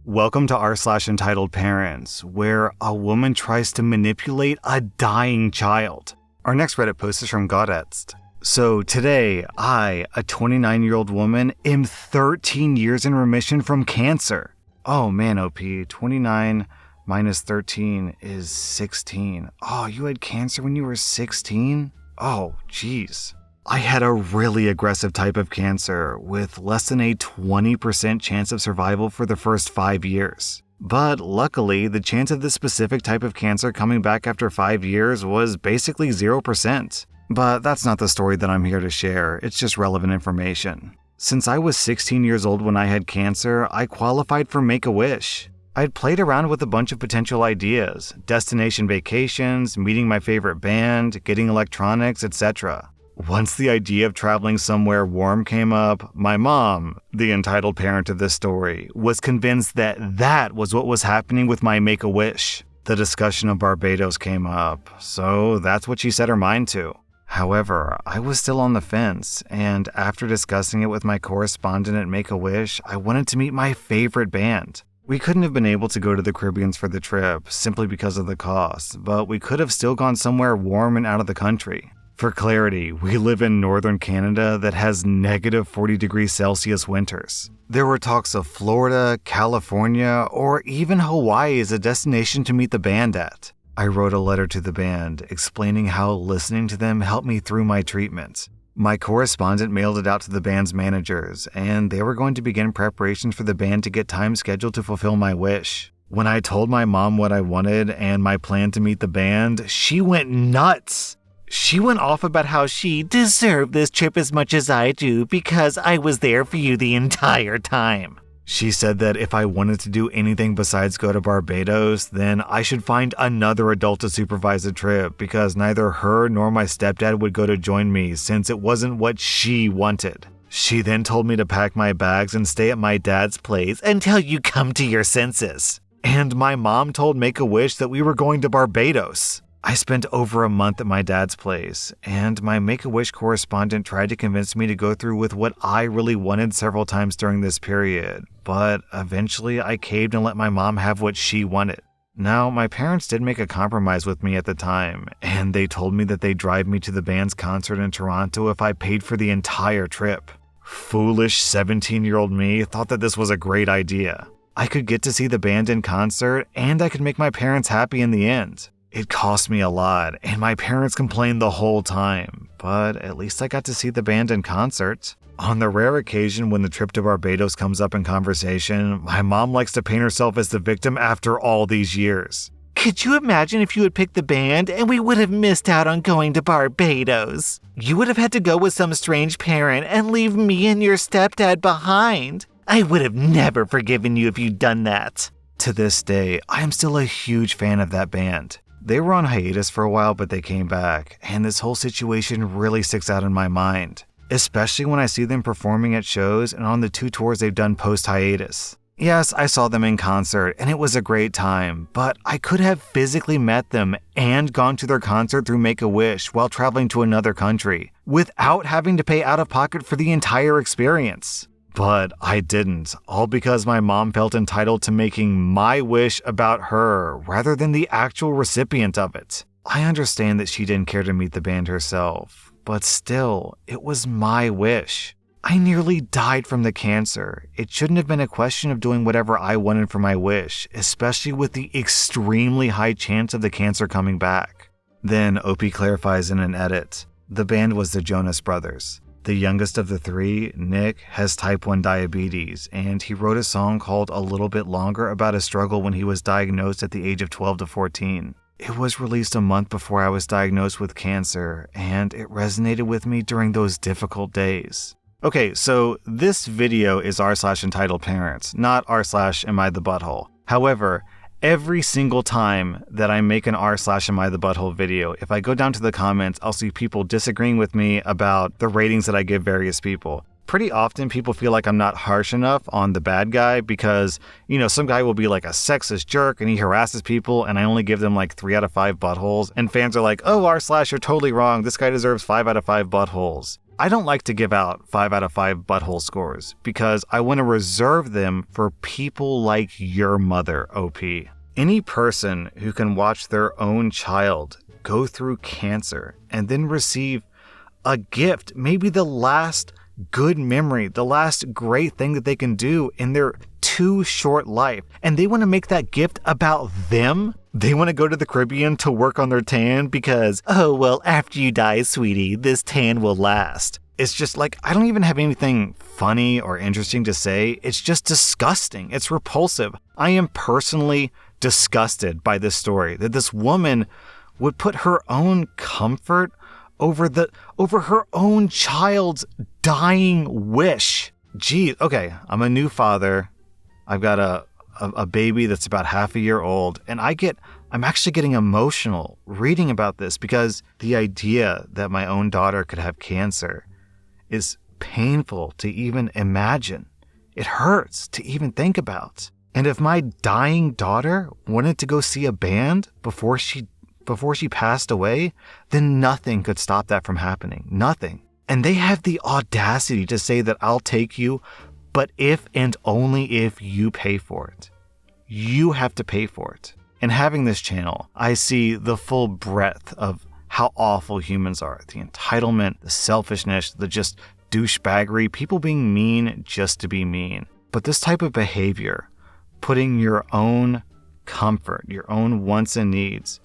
Welcome to rSlash Entitled Parents, where a woman tries to manipulate a dying child. Our next Reddit post is from Godetst. So today, I, a 29-year-old woman, am 13 years in remission from cancer. Oh man, OP, 29 minus 13 is 16. Oh, you had cancer when you were 16? Oh, jeez. I had a really aggressive type of cancer with less than a 20% chance of survival for the first 5 years. But luckily, the chance of this specific type of cancer coming back after 5 years was basically 0%. But that's not the story that I'm here to share, it's just relevant information. Since I was 16 years old when I had cancer, I qualified for Make-A-Wish. I'd played around with a bunch of potential ideas, destination vacations, meeting my favorite band, getting electronics, etc. Once the idea of traveling somewhere warm came up, my mom, the entitled parent of this story, was convinced that that was what was happening with my Make-A-Wish. The discussion of Barbados came up, so that's what she set her mind to. However, I was still on the fence, and after discussing it with my correspondent at Make-A-Wish, I wanted to meet my favorite band. We couldn't have been able to go to the Caribbean for the trip, simply because of the cost, but we could have still gone somewhere warm and out of the country. For clarity, we live in northern Canada that has negative 40 degrees Celsius winters. There were talks of Florida, California, or even Hawaii as a destination to meet the band at. I wrote a letter to the band explaining how listening to them helped me through my treatment. My correspondent mailed it out to the band's managers, and they were going to begin preparations for the band to get time scheduled to fulfill my wish. When I told my mom what I wanted and my plan to meet the band, she went nuts. She went off about how she deserved this trip as much as I do because I was there for you the entire time. She said that if I wanted to do anything besides go to Barbados, then I should find another adult to supervise the trip because neither her nor my stepdad would go to join me since it wasn't what she wanted. She then told me to pack my bags and stay at my dad's place until you come to your senses. And my mom told Make-A-Wish that we were going to Barbados. I spent over a month at my dad's place, and my Make-A-Wish correspondent tried to convince me to go through with what I really wanted several times during this period, but eventually I caved and let my mom have what she wanted. Now, my parents did make a compromise with me at the time, and they told me that they'd drive me to the band's concert in Toronto if I paid for the entire trip. Foolish 17-year-old me thought that this was a great idea. I could get to see the band in concert, and I could make my parents happy in the end. It cost me a lot, and my parents complained the whole time, but at least I got to see the band in concert. On the rare occasion when the trip to Barbados comes up in conversation, my mom likes to paint herself as the victim after all these years. Could you imagine if you had picked the band and we would have missed out on going to Barbados? You would have had to go with some strange parent and leave me and your stepdad behind. I would have never forgiven you if you'd done that. To this day, I am still a huge fan of that band. They were on hiatus for a while, but they came back, and this whole situation really sticks out in my mind, especially when I see them performing at shows and on the 2 tours they've done post-hiatus. Yes, I saw them in concert, and it was a great time, but I could have physically met them and gone to their concert through Make-A-Wish while traveling to another country, without having to pay out of pocket for the entire experience. But I didn't, all because my mom felt entitled to making my wish about her rather than the actual recipient of it. I understand that she didn't care to meet the band herself, but still, it was my wish. I nearly died from the cancer. It shouldn't have been a question of doing whatever I wanted for my wish, especially with the extremely high chance of the cancer coming back. Then OP clarifies in an edit. The band was the Jonas Brothers. The youngest of the 3, Nick, has type 1 diabetes, and he wrote a song called A Little Bit Longer about a struggle when he was diagnosed at the age of 12 to 14. It was released a month before I was diagnosed with cancer, and it resonated with me during those difficult days. Okay, so this video is rSlash Entitled Parents, not rSlash Am I the Butthole. However, every single time that I make an rSlash Am I the Butthole video, if I go down to the comments, I'll see people disagreeing with me about the ratings that I give various people. Pretty often people feel like I'm not harsh enough on the bad guy because, some guy will be like a sexist jerk and he harasses people and I only give them like 3 out of 5 buttholes. And fans are like, oh, rSlash, you're totally wrong. This guy deserves 5 out of 5 buttholes. I don't like to give out 5 out of 5 butthole scores because I want to reserve them for people like your mother, OP. Any person who can watch their own child go through cancer and then receive a gift, maybe the last good memory, the last great thing that they can do in their too short life, and they want to make that gift about them. They want to go to the Caribbean to work on their tan because, oh, well, after you die, sweetie, this tan will last. It's just like, I don't even have anything funny or interesting to say. It's just disgusting. It's repulsive. I am personally disgusted by this story, that this woman would put her own comfort over her own child's dying wish. Gee, okay, I'm a new father. I've got a baby that's about half a year old, and I'm actually getting emotional reading about this because the idea that my own daughter could have cancer is painful to even imagine. It hurts to even think about. And if my dying daughter wanted to go see a band before she passed away, then nothing could stop that from happening. Nothing. And they have the audacity to say that I'll take you, but if and only if you pay for it. You have to pay for it. And having this channel, I see the full breadth of how awful humans are. The entitlement, the selfishness, the just douchebaggery, people being mean just to be mean. But this type of behavior, putting your own comfort, your own wants and needs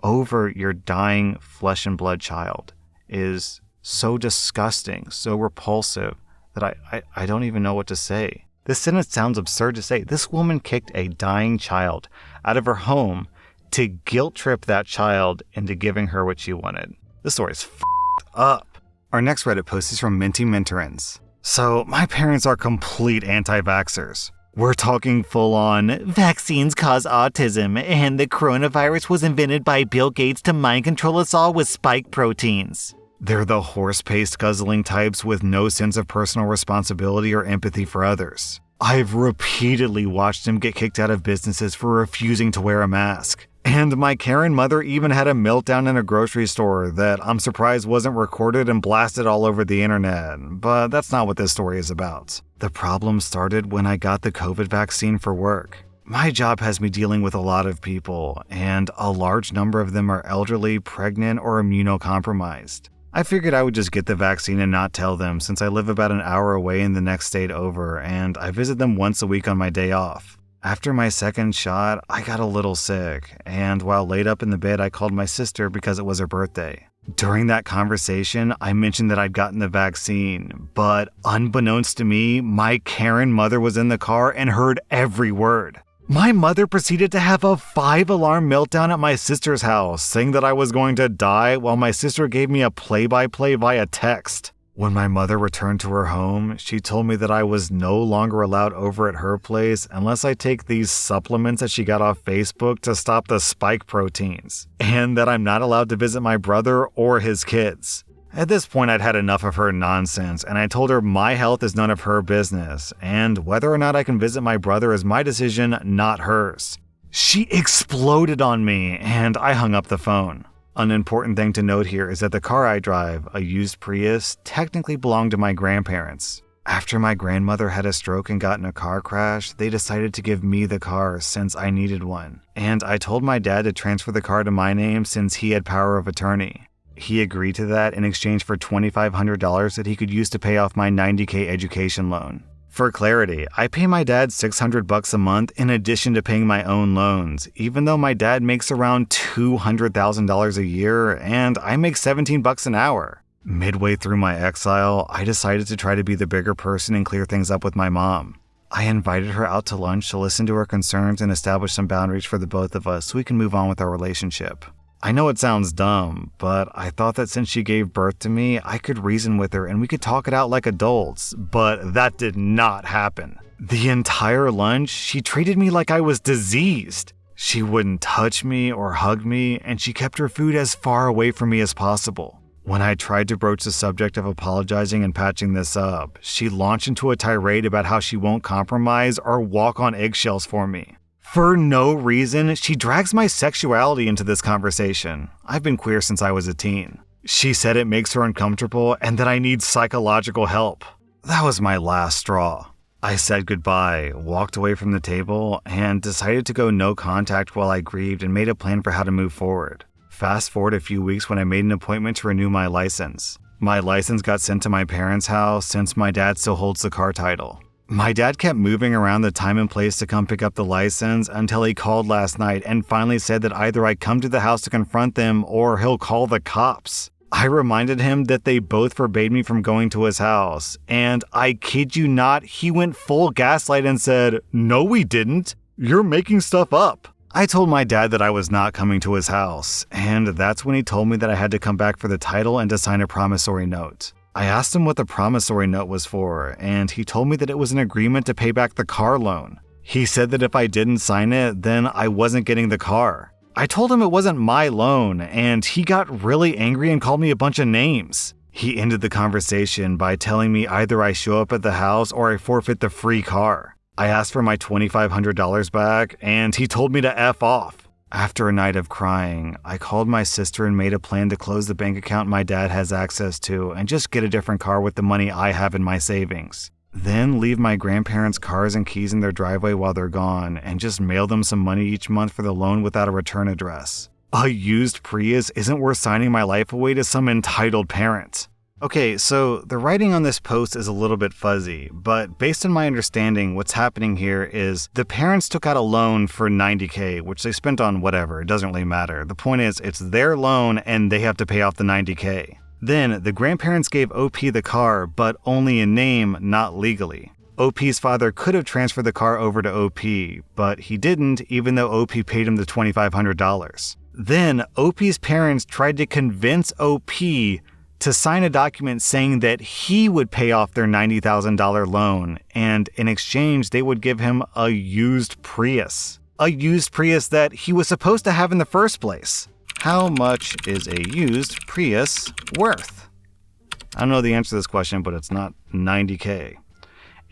over your dying flesh and blood child, is so disgusting, so repulsive, that I don't even know what to say. This sentence sounds absurd to say. This woman kicked a dying child out of her home to guilt trip that child into giving her what she wanted. This story is f***ed up. Our next Reddit post is from Minty Mentorins. So, my parents are complete anti-vaxxers. We're talking full-on, vaccines cause autism, and the coronavirus was invented by Bill Gates to mind control us all with spike proteins. They're the horse paste guzzling types with no sense of personal responsibility or empathy for others. I've repeatedly watched them get kicked out of businesses for refusing to wear a mask. And my Karen mother even had a meltdown in a grocery store that I'm surprised wasn't recorded and blasted all over the internet. But that's not what this story is about. The problem started when I got the COVID vaccine for work. My job has me dealing with a lot of people, and a large number of them are elderly, pregnant, or immunocompromised. I figured I would just get the vaccine and not tell them since I live about an hour away in the next state over, and I visit them once a week on my day off. After my second shot, I got a little sick, and while laid up in the bed, I called my sister because it was her birthday. During that conversation, I mentioned that I'd gotten the vaccine, but unbeknownst to me, my Karen mother was in the car and heard every word. My mother proceeded to have a 5-alarm meltdown at my sister's house, saying that I was going to die while my sister gave me a play-by-play via text. When my mother returned to her home, she told me that I was no longer allowed over at her place unless I take these supplements that she got off Facebook to stop the spike proteins, and that I'm not allowed to visit my brother or his kids. At this point, I'd had enough of her nonsense, and I told her my health is none of her business, and whether or not I can visit my brother is my decision, not hers. She exploded on me, and I hung up the phone. An important thing to note here is that the car I drive, a used Prius, technically belonged to my grandparents. After my grandmother had a stroke and got in a car crash, they decided to give me the car since I needed one, and I told my dad to transfer the car to my name since he had power of attorney. He agreed to that in exchange for $2,500 that he could use to pay off my $90,000 education loan. For clarity, I pay my dad $600 a month in addition to paying my own loans, even though my dad makes around $200,000 a year and I make $17 an hour. Midway through my exile, I decided to try to be the bigger person and clear things up with my mom. I invited her out to lunch to listen to her concerns and establish some boundaries for the both of us so we can move on with our relationship. I know it sounds dumb, but I thought that since she gave birth to me, I could reason with her and we could talk it out like adults, but that did not happen. The entire lunch, she treated me like I was diseased. She wouldn't touch me or hug me, and she kept her food as far away from me as possible. When I tried to broach the subject of apologizing and patching this up, she launched into a tirade about how she won't compromise or walk on eggshells for me. For no reason, she drags my sexuality into this conversation. I've been queer since I was a teen. She said it makes her uncomfortable and that I need psychological help. That was my last straw. I said goodbye, walked away from the table, and decided to go no contact while I grieved and made a plan for how to move forward. Fast forward a few weeks when I made an appointment to renew my license. My license got sent to my parents' house since my dad still holds the car title. My dad kept moving around the time and place to come pick up the license until he called last night and finally said that either I come to the house to confront them or he'll call the cops. I reminded him that they both forbade me from going to his house, and I kid you not, he went full gaslight and said, "No, we didn't. You're making stuff up." I told my dad that I was not coming to his house, and that's when he told me that I had to come back for the title and to sign a promissory note. I asked him what the promissory note was for, and he told me that it was an agreement to pay back the car loan. He said that if I didn't sign it, then I wasn't getting the car. I told him it wasn't my loan, and he got really angry and called me a bunch of names. He ended the conversation by telling me either I show up at the house or I forfeit the free car. I asked for my $2,500 back, and he told me to F off. After a night of crying, I called my sister and made a plan to close the bank account my dad has access to and just get a different car with the money I have in my savings. Then leave my grandparents' cars and keys in their driveway while they're gone and just mail them some money each month for the loan without a return address. A used Prius isn't worth signing my life away to some entitled parent. Okay, so the writing on this post is a little bit fuzzy, but based on my understanding, what's happening here is the parents took out a loan for $90K, which they spent on whatever, it doesn't really matter. The point is, it's their loan and they have to pay off the $90K. Then, the grandparents gave OP the car, but only in name, not legally. OP's father could have transferred the car over to OP, but he didn't, even though OP paid him the $2,500. Then, OP's parents tried to convince OP to sign a document saying that he would pay off their $90,000 loan, and in exchange, they would give him a used Prius. A used Prius that he was supposed to have in the first place. How much is a used Prius worth? I don't know the answer to this question, but it's not $90K.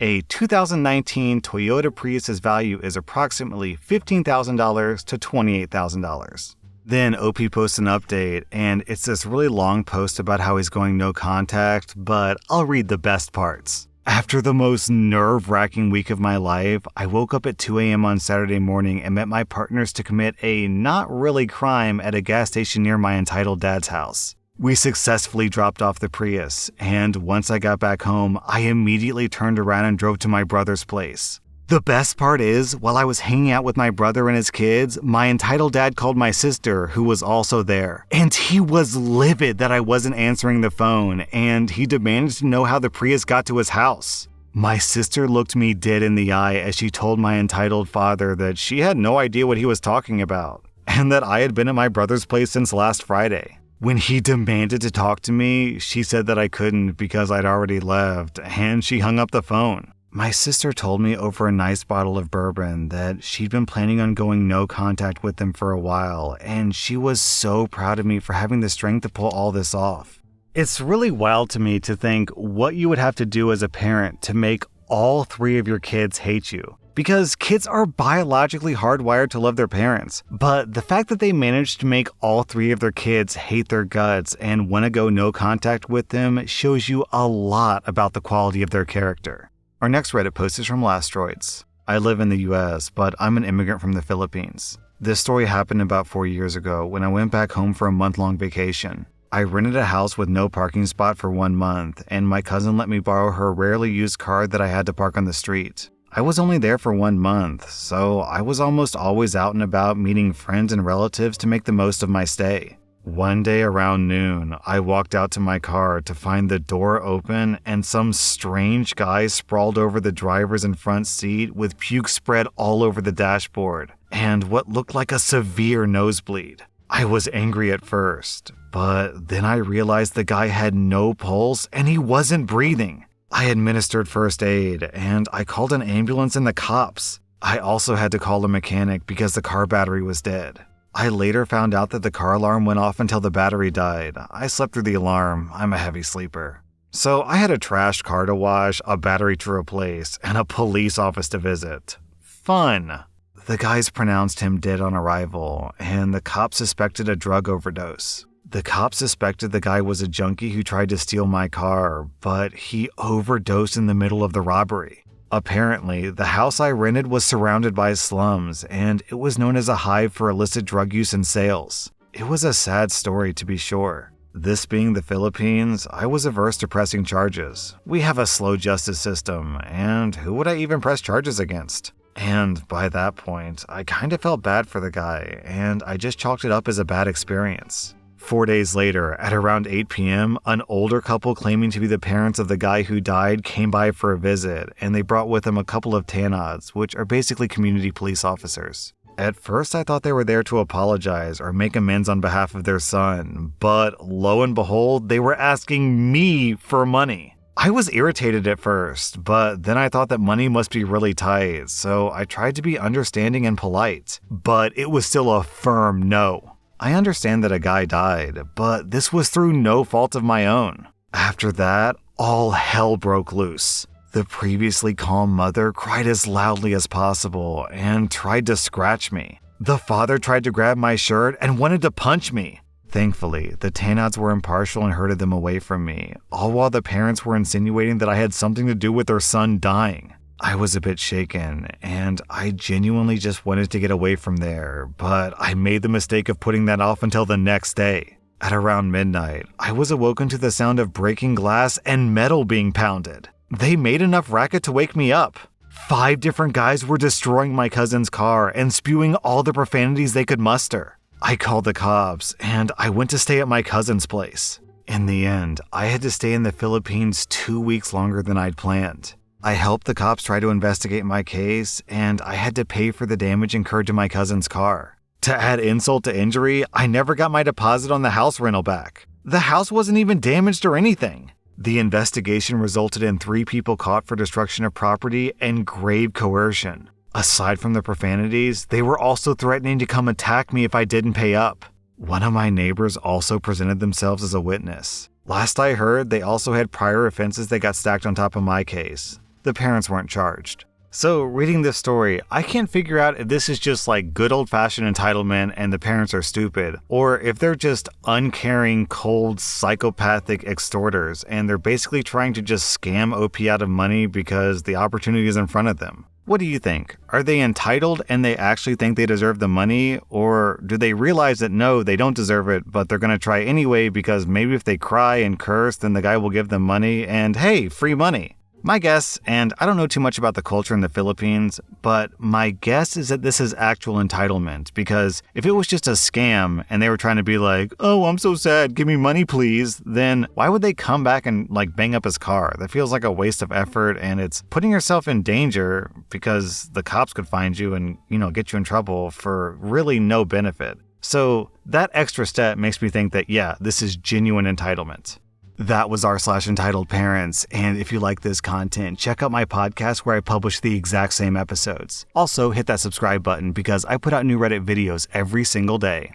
A 2019 Toyota Prius's value is approximately $15,000 to $28,000. Then OP posts an update, and it's this really long post about how he's going no contact, but I'll read the best parts. After the most nerve-wracking week of my life, I woke up at 2 a.m. on Saturday morning and met my partners to commit a not really crime at a gas station near my entitled dad's house. We successfully dropped off the Prius, and once I got back home, I immediately turned around and drove to my brother's place. The best part is, while I was hanging out with my brother and his kids, my entitled dad called my sister, who was also there. And he was livid that I wasn't answering the phone, and he demanded to know how the Prius got to his house. My sister looked me dead in the eye as she told my entitled father that she had no idea what he was talking about, and that I had been at my brother's place since last Friday. When he demanded to talk to me, she said that I couldn't because I'd already left, and she hung up the phone. My sister told me over a nice bottle of bourbon that she'd been planning on going no contact with them for a while, and she was so proud of me for having the strength to pull all this off. It's really wild to me to think what you would have to do as a parent to make all three of your kids hate you. Because kids are biologically hardwired to love their parents, but the fact that they managed to make all three of their kids hate their guts and want to go no contact with them shows you a lot about the quality of their character. Our next Reddit post is from Lastroids. I live in the US, but I'm an immigrant from the Philippines. This story happened about 4 years ago when I went back home for a month-long vacation. I rented a house with no parking spot for 1 month, and my cousin let me borrow her rarely used car that I had to park on the street. I was only there for 1 month, so I was almost always out and about meeting friends and relatives to make the most of my stay. One day around noon, I walked out to my car to find the door open and some strange guy sprawled over the driver's and front seat with puke spread all over the dashboard and what looked like a severe nosebleed. I was angry at first, but then I realized the guy had no pulse and he wasn't breathing. I administered first aid and I called an ambulance and the cops. I also had to call a mechanic because the car battery was dead. I later found out that the car alarm went off until the battery died. I slept through the alarm. I'm a heavy sleeper. So I had a trashed car to wash, a battery to replace, and a police office to visit. Fun. The guys pronounced him dead on arrival, and the cops suspected a drug overdose. The cops suspected the guy was a junkie who tried to steal my car, but he overdosed in the middle of the robbery. Apparently, the house I rented was surrounded by slums, and it was known as a hive for illicit drug use and sales. It was a sad story, to be sure. This being the Philippines, I was averse to pressing charges. We have a slow justice system, and who would I even press charges against? And by that point, I kind of felt bad for the guy, and I just chalked it up as a bad experience. 4 days later, at around 8 p.m., an older couple claiming to be the parents of the guy who died came by for a visit, and they brought with them a couple of tanods, which are basically community police officers. At first, I thought they were there to apologize or make amends on behalf of their son, but lo and behold, they were asking me for money. I was irritated at first, but then I thought that money must be really tight, so I tried to be understanding and polite, but it was still a firm no. I understand that a guy died, but this was through no fault of my own. After that, all hell broke loose. The previously calm mother cried as loudly as possible and tried to scratch me. The father tried to grab my shirt and wanted to punch me. Thankfully, the tanods were impartial and herded them away from me, all while the parents were insinuating that I had something to do with their son dying. I was a bit shaken, and I genuinely just wanted to get away from there, but I made the mistake of putting that off until the next day. At around midnight, I was awoken to the sound of breaking glass and metal being pounded. They made enough racket to wake me up. 5 different guys were destroying my cousin's car and spewing all the profanities they could muster. I called the cops, and I went to stay at my cousin's place. In the end, I had to stay in the Philippines 2 weeks longer than I'd planned. I helped the cops try to investigate my case, and I had to pay for the damage incurred to my cousin's car. To add insult to injury, I never got my deposit on the house rental back. The house wasn't even damaged or anything. The investigation resulted in 3 people caught for destruction of property and grave coercion. Aside from the profanities, they were also threatening to come attack me if I didn't pay up. One of my neighbors also presented themselves as a witness. Last I heard, they also had prior offenses that got stacked on top of my case. The parents weren't charged. So, reading this story, I can't figure out if this is just like good old-fashioned entitlement and the parents are stupid, or if they're just uncaring, cold, psychopathic extorters and they're basically trying to just scam OP out of money because the opportunity is in front of them. What do you think? Are they entitled and they actually think they deserve the money, or do they realize that no, they don't deserve it, but they're going to try anyway because maybe if they cry and curse, then the guy will give them money and hey, free money? My guess, and I don't know too much about the culture in the Philippines, but my guess is that this is actual entitlement, because if it was just a scam and they were trying to be like, oh, I'm so sad, give me money please, then why would they come back and bang up his car? That feels like a waste of effort, and it's putting yourself in danger because the cops could find you and, get you in trouble for really no benefit. So that extra step makes me think that, yeah, this is genuine entitlement. That was r/Entitledparents, and if you like this content, check out my podcast where I publish the exact same episodes. Also, hit that subscribe button because I put out new Reddit videos every single day.